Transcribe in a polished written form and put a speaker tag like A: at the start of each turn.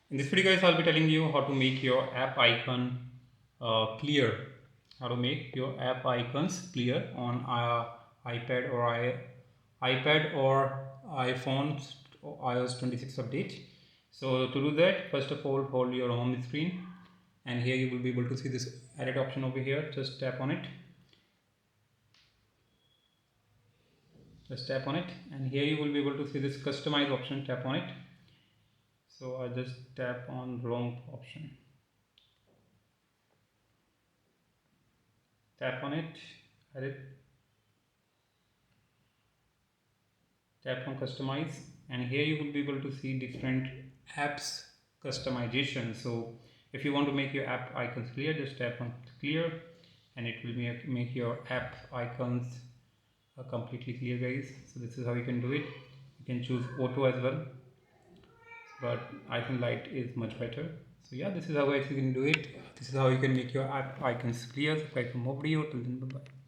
A: In this video guys, I'll be telling you how to make your app icon clear. How to make your app icons clear on iPad or iPad or iPhones or iOS 26 update. So to do that, first of all, hold your home screen, and here you will be able to see this edit option over here. Just tap on it. Just tap on it, and here you will be able to see this customize option. Tap on it. So I just tap on wrong option. Tap on it, edit, tap on customize, and here you will be able to see different apps customization. So if you want to make your app icons clear, just tap on clear, and it will make your app icons completely clear guys. So this is how you can do it. You can choose auto as well, but I think light is much better. So yeah, this is how guys you can do it. This is how you can make your app icons clear. Subscribe for more video. Till then, bye bye.